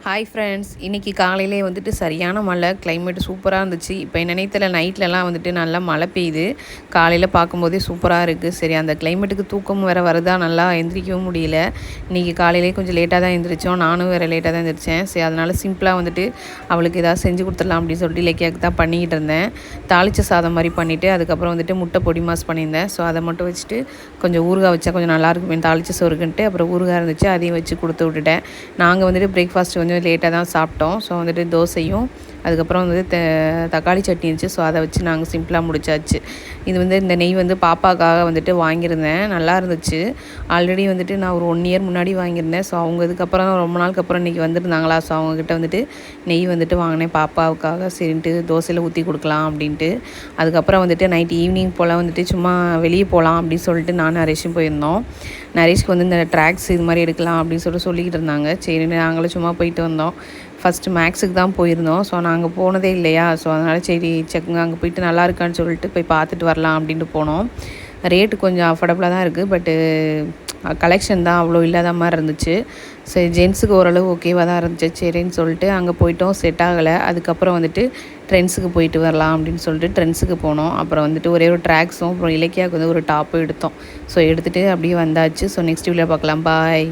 Hi friends, இன்றைக்கி காலையிலே வந்துட்டு சரியான மழை. கிளைமேட் சூப்பராக இருந்துச்சு. இப்போ என்னன்னே தெரியல, நைட்லலாம் வந்துட்டு நல்லா மழை பெய்யுது. காலையில் பார்க்கும்போதே சூப்பராக இருக்குது. சரி, அந்த கிளைமேட்டுக்கு தூக்கம் வேறு வருதா, நல்லா எந்திரிக்கவும் முடியல. இன்றைக்கி காலையிலே கொஞ்சம் லேட்டாக தான் எந்திரிச்சோம். நானும் வேறு லேட்டாக தான் எந்திரிச்சேன். சரி, அதனால் சிம்பிளாக வந்துட்டு அவளுக்கு ஏதாவது செஞ்சு கொடுத்துடலாம் அப்படின்னு சொல்லிட்டு இலக்கியாவுக்கு தான் பண்ணிக்கிட்டு இருந்தேன். தாளித்த சாதம் மாதிரி பண்ணிவிட்டு அதுக்கப்புறம் வந்துட்டு முட்டை பொடி மாஸ் பண்ணியிருந்தேன். ஸோ அதை மட்டும் வச்சுட்டு கொஞ்சம் ஊறுகாய் வச்சா கொஞ்சம் நல்லாயிருக்குமே தாளித்த சோறுக்குன்ட்டு அப்புறம் ஊறுகாய் இருந்துச்சு, அதையும் வச்சு கொடுத்து விட்டுட்டேன். நாங்கள் வந்துட்டு பிரேக்ஃபாஸ்ட் கொஞ்சம் லேட்டாக தான் சாப்பிட்டோம். ஸோ வந்துட்டு தோசையும் அதுக்கப்புறம் வந்து தக்காளி சட்னி இருந்துச்சு. ஸோ அதை வச்சு நாங்கள் சிம்பிளாக முடிச்சாச்சு. இது வந்து இந்த நெய் வந்து பாப்பாக்காக வந்துட்டு வாங்கியிருந்தேன். நல்லா இருந்துச்சு. ஆல்ரெடி வந்துட்டு நான் ஒரு 1 இயர் முன்னாடி வாங்கியிருந்தேன். ஸோ அவங்க இதுக்கப்புறம் ரொம்ப நாளுக்கு அப்புறம் இன்றைக்கி வந்துருந்தாங்களா. ஸோ அவங்கக்கிட்ட வந்துட்டு நெய் வந்துட்டு வாங்கினேன் பாப்பாவுக்காக. சரின்ட்டு தோசையில் ஊற்றி கொடுக்கலாம் அப்படின்ட்டு. அதுக்கப்புறம் வந்துட்டு நைட் ஈவினிங் போல் வந்துட்டு சும்மா வெளியே போகலாம் அப்படின்னு சொல்லிட்டு நான் நரேஷும் போயிருந்தோம். நரேஷ்க்கு வந்து இந்த ட்ராக்ஸ் இது மாதிரி எடுக்கலாம் அப்படின்னு சொல்லிக்கிட்டு இருந்தாங்க. சரி, நாங்களும் சும்மா போயிட்டு வந்தோம். ஃபஸ்ட்டு மேக்ஸுக்கு தான் போயிருந்தோம். ஸோ நாங்கள் போனதே இல்லையா. ஸோ அதனால் சரி அங்கே போயிட்டு நல்லா இருக்கான்னு சொல்லிட்டு போய் பார்த்துட்டு வரலாம் அப்படின்ட்டு போனோம். ரேட்டு கொஞ்சம் அஃபோர்டபுளாக தான் இருக்குது. பட்டு கலெக்ஷன் தான் அவ்வளோ இல்லாத மாதிரி இருந்துச்சு. சரி, ஜென்ஸுக்கு ஓரளவு ஓகேவாக தான் இருந்துச்சு. சரின்னு சொல்லிட்டு அங்கே போயிட்டோம். செட் ஆகலை. அதுக்கப்புறம் வந்துட்டு ட்ரெண்ட்ஸுக்கு போயிட்டு வரலாம் அப்படின்னு சொல்லிட்டு ட்ரெண்ட்ஸுக்கு போனோம். அப்புறம் வந்துட்டு ஒரே ஒரு ட்ராக்ஸும் அப்புறம் இலக்கியாவுக்கு வந்து ஒரு டாப்பும் எடுத்தோம். ஸோ எடுத்துகிட்டு அப்படியே வந்தாச்சு. ஸோ நெக்ஸ்ட் வீடியோ பார்க்கலாம். பாய்.